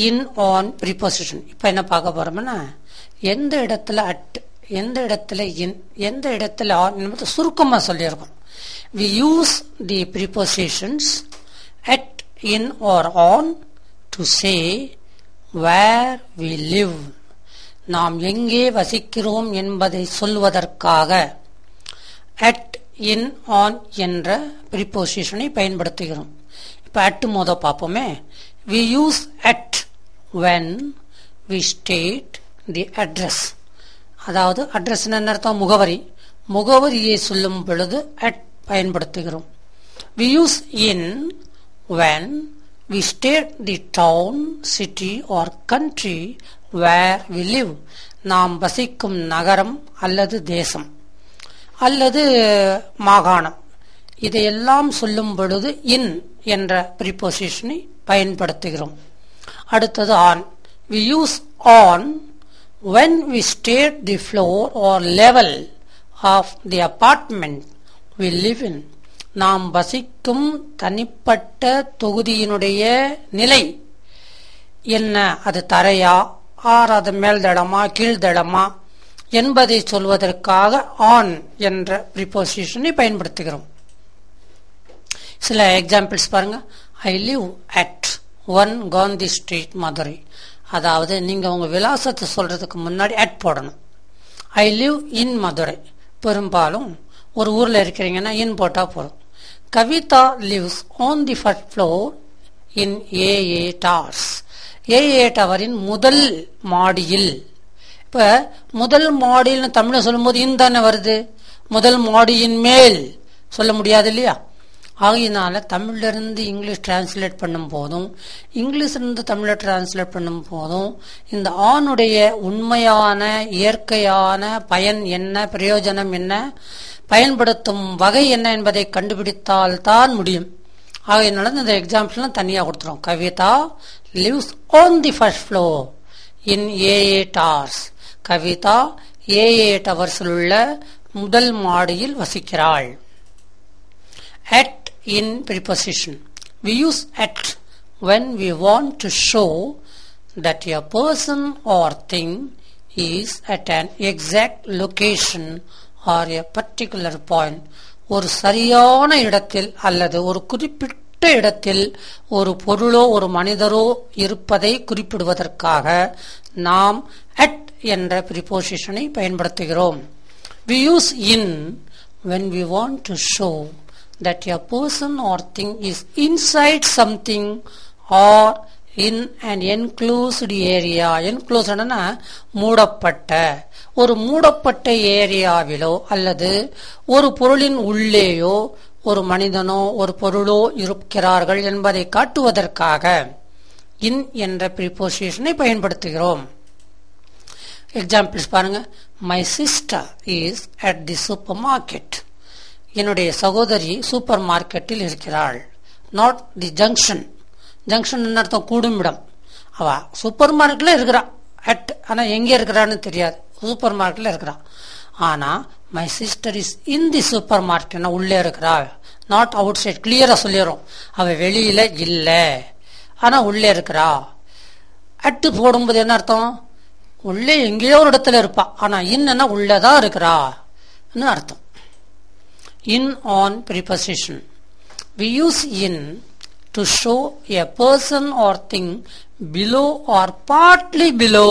in on preposition. இப்போ என்ன பார்க்க போறோம்னா எந்த இடத்துல at, எந்த இடத்துல in, எந்த இடத்துல on என்பது சுருக்கமா சொல்லியிருக்கோம். We use the prepositions at, in or on to say where we live. நாம் எங்கே வசிக்கிறோம் என்பதை சொல்வதற்காக at, in, on என்ற prepositionனை பயன்படுத்துகிறோம். இப்போ at மோத பார்ப்போமே. We use at when we state the address. அதாவது address என்ன அர்த்தம்? முகவரி. முகவரியை சொல்லும் பொழுது at பயன்படுத்துகிறோம். We use in when we state the town, city or country where we live. நாம் வசிக்கும் நகரம் அல்லது தேசம் அல்லது மாகாணம் இதையெல்லாம் சொல்லும் பொழுது in என்ற prepositionனை பயன்படுத்துகிறோம். அடுத்தது on. We use on when we state the floor or level of the apartment we live in. நாம் வசிக்கும் தனிப்பட்ட தொகுதியினுடைய நிலை என்ன, அது தரையா ஆர் அது மேல்தளமா கீழ்தளமா என்பதை சொல்வதற்காக on என்ற prepositionனை பயன்படுத்துகிறோம். சில எக்ஸாம்பிள்ஸ் பாருங்க. I live at 1 Gandhi Street, Madurai. அதாவது நீங்க உங்க விலாசத்தை சொல்றதுக்கு முன்னாடி at போடணும். I live in Madurai. பெரும்பாலும் ஒரு ஊர்ல இருக்கிறீங்கன்னா in போட்டா போதும். Kavitha lives on the first floor in AA Towers. AA டவரின் முதல் மாடியில். இப்ப முதல் மாடியில் தமிழ சொல்லும்போது in தானே வருது. முதல் மாடியின் மேல் சொல்ல முடியாது இல்லையா? ஆகையினால தமிழிலிருந்து இங்கிலீஷ் டிரான்ஸ்லேட் பண்ணும் போதும் இங்கிலீஷிலிருந்து தமிழை டிரான்ஸ்லேட் பண்ணும் போதும் இந்த ஆணுடைய உண்மையான இயற்கையான பயன் என்ன, பிரயோஜனம் என்ன, பயன்படுத்தும் வகை என்ன என்பதை கண்டுபிடித்தால் தான் முடியும். ஆகையினால இந்த எக்ஸாம்பிள்லாம் தனியாக கொடுத்துரும். Kavitha lives on the first floor in AA Towers. Kavitha AA டவர்ஸில் உள்ள முதல் மாடியில் வசிக்கிறாள். At, in preposition. We use at when we want to show that a person or thing is at an exact location or a particular point. ஒரு சரியான இடத்தில் அல்லது ஒரு குறிப்பிட்ட இடத்தில் ஒரு பொருளோ ஒரு மனிதரோ இருப்பதை குறிப்பிடுவதற்காக நாம் at என்ற prepositionனை பயன்படுத்துகிறோம். We use in when we want to show that a person or thing is inside something or in an enclosed area. enclosed னா மூடப்பட்ட, ஒரு மூடப்பட்ட ஏரியாவிலோ அல்லது ஒரு பொருளின் உள்ளேயோ ஒரு மனிதனோ ஒரு பொருளோ இருக்கிறார்கள் என்பதை காட்டுவதற்காக in என்ற prepositionனை பயன்படுத்துகிறோம். எக்ஸாம்பிள்ஸ் பாருங்க. My sister is at the supermarket. என்னுடைய சகோதரி சூப்பர் மார்க்கெட்டில் இருக்கிறாள். Not the junction. ஜங்ஷன் அர்த்தம் கூடும் இடம். அவ சூப்பர் மார்க்கெட்ல இருக்கிறா அட், ஆனா எங்க இருக்கிறான்னு தெரியாது. சூப்பர் மார்க்கெட்ல இருக்கிறா. ஆனா my sister is in the super market, உள்ளே இருக்கிறா. Not outside. கிளியரா சொல்லிடுறோம். அவ வெளியில இல்ல, ஆனா உள்ளே இருக்கிறா. அட்டு போடும்போது என்ன அர்த்தம்? உள்ளே எங்கேயோ ஒரு இடத்துல இருப்பா, ஆனா இன்னன்னா உள்ளதான் இருக்கிறா அர்த்தம். In on preposition. We use in to show a person or thing below or partly below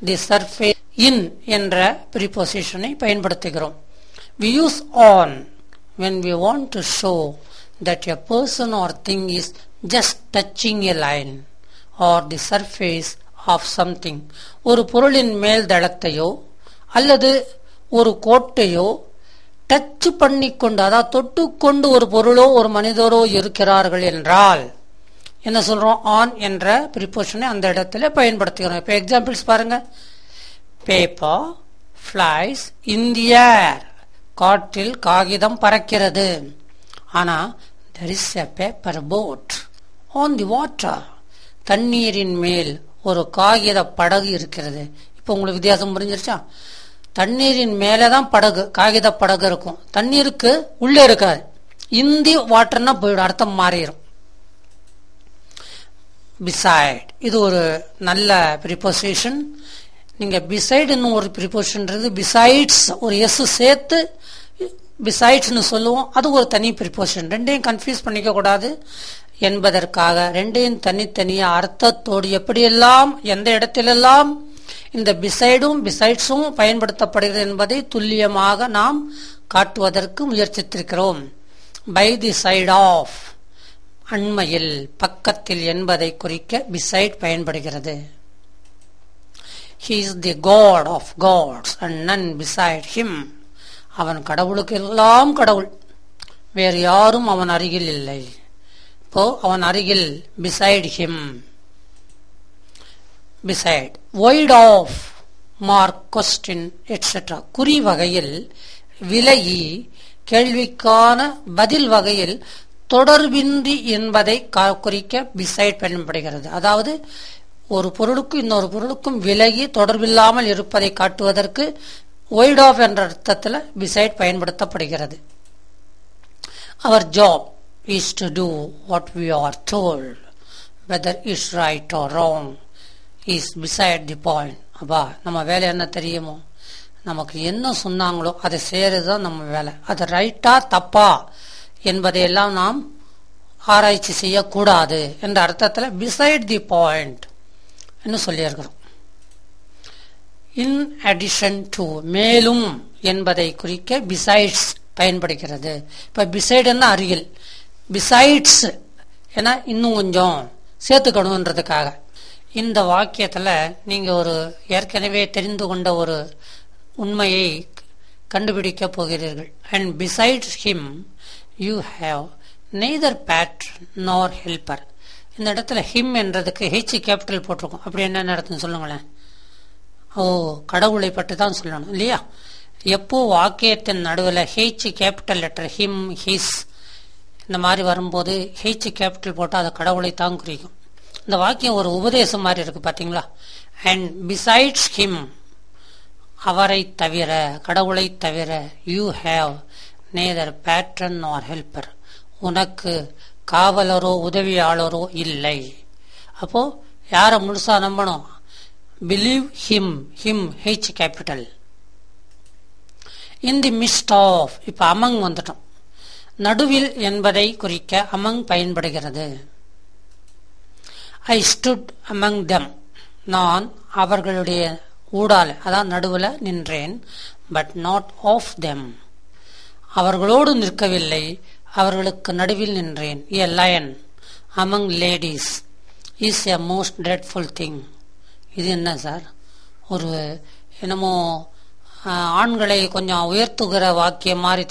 the surface. In என்ற prepositionனை பயன்படுத்துகிறோம். We use on when we want to show that a person or thing is just touching a line or the surface of something. ஒரு பொருளின் மேல் தளத்தையோ அல்லது ஒரு கோட்டையோ touch பண்ணிக்கொண்டு, அதாவது தொட்டுக்கொண்டு ஒரு பொருளோ ஒரு மனிதரோ இருக்கிறார்கள் என்றால் என்ன சொல்றோம்? ஆன் என்ற prepositionனை அந்த இடத்துல பயன்படுத்துகிறோம். இப்ப எக்ஸாம்பிள்ஸ் பாருங்க. Paper flies in the air. காற்றில் காகிதம் பறக்கிறது. ஆனா there is a paper boat on the water. தண்ணீரின் மேல் ஒரு காகித படகு இருக்கிறது. இப்ப உங்களுக்கு வித்தியாசம் புரிஞ்சிருச்சா? தண்ணீரின் மேலதான் படகு, காகித படகு இருக்கும். தண்ணீருக்கு உள்ளே இருக்காது. இந்தி வாட்டர்னா போயிடும், அர்த்தம் மாறிடும். beside. இது ஒரு நல்ல preposition. நீங்க beside ன்னு ஒரு preposition இருக்கு, besides ஒரு s சேர்த்து besides ன்னு சொல்லுவோம், அது ஒரு தனி preposition. ரெண்டையும் கன்ஃபியூஸ் பண்ணிக்க கூடாது என்பதற்காக ரெண்டையும் தனித்தனியா அர்த்தத்தோடு எப்படியெல்லாம் எந்த இடத்திலெல்லாம் இந்த பிசைடும் பிசைட்ஸும் பயன்படுத்தப்படுகிறது என்பதை துல்லியமாக நாம் காட்டுவதற்கு முயற்சித்திருக்கிறோம். பை தி சைட் ஆஃப், அண்மையில், பக்கத்தில் என்பதை குறிக்க பிசைட் பயன்படுகிறது. He is the God of gods and none beside him. அவன் கடவுளுக்கு எல்லாம் கடவுள், வேறு யாரும் அவன் அருகில் இல்லை. இப்போ அவன் அருகில், beside him. beside, wide off, mark, question, etc. குறி வகையில், விலகி, கேள்விக்கான பதில் வகையில், தொடர்பின்றி என்பதை குறிக்க beside பயன்படுகிறது. அதாவது ஒரு பொருளுக்கும் இன்னொரு பொருளுக்கும் விலகி தொடர்பில்லாமல் இருப்பதை காட்டுவதற்கு wide off என்ற அர்த்தத்தில் beside பயன்படுத்தப்படுகிறது. Our job is to do what we are told, whether it's right or wrong is beside the point. அப்பா, நம்ம வேலை என்ன தெரியுமோ, நமக்கு என்ன சொன்னாங்களோ அதை செய்யறதுதான் நம்ம வேலை. அது ரைட்டா தப்பா என்பதையெல்லாம் நாம் ஆராய்ச்சி செய்யக்கூடாது என்ற அர்த்தத்தில் beside the point என்று சொல்லியிருக்கிறோம். இன் அடிஷன் டு, மேலும் என்பதை குறிக்க besides பயன்படுகிறது. இப்ப beside என்ன அருகில், besides ஏன்னா இன்னும் கொஞ்சம் சேர்த்துக்கணுன்றதுக்காக. இந்த வாக்கியத்தில் நீங்க ஒரு ஏற்கனவே தெரிந்து கொண்ட ஒரு உண்மையை கண்டுபிடிக்க போகிறீர்கள். And besides him you have neither patron nor helper. இந்த இடத்துல him என்றதுக்கு H கேபிட்டல் போட்டிருக்கோம். அப்படி என்ன அர்த்தம் சொல்லுங்களேன். ஓ, கடவுளை பற்றி தான் சொல்லணும் இல்லையா? எப்போ வாக்கியத்தின் நடுவில் H capital letter, him, his இந்த மாதிரி வரும்போது H கேபிட்டல் போட்டால் அது கடவுளை தான் குறிக்கும். இந்த வாக்கியம் ஒரு உபதேசம் மாதிரி இருக்கு பாத்தீங்களா. அண்ட் பிசைட்ஸ் ஹிம், அவரை தவிர, கடவுளை தவிர, you have neither patron or helper, உனக்கு காவலரோ உதவியாளரோ இல்லை. அப்போ யார முழுசா நம்பணும்? Believe him, him H capital. In the midst of, இப்ப அமங் வந்துட்டோம். நடுவில் என்பதை குறிக்க அமங் பயன்படுகிறது. I stood among them, நான் அவர்களுடைய ஊடால, அதான் நடுவில் நின்றேன். பட் நாட் ஆஃப் them, அவர்களோடு நிற்கவில்லை, அவர்களுக்கு நடுவில் நின்றேன். A lion among ladies is a most dreadful thing. இது என்ன சார், ஒரு என்னமோ ஆண்களை கொஞ்சம் உயர்த்துகிற வாக்கியம் மாதிரி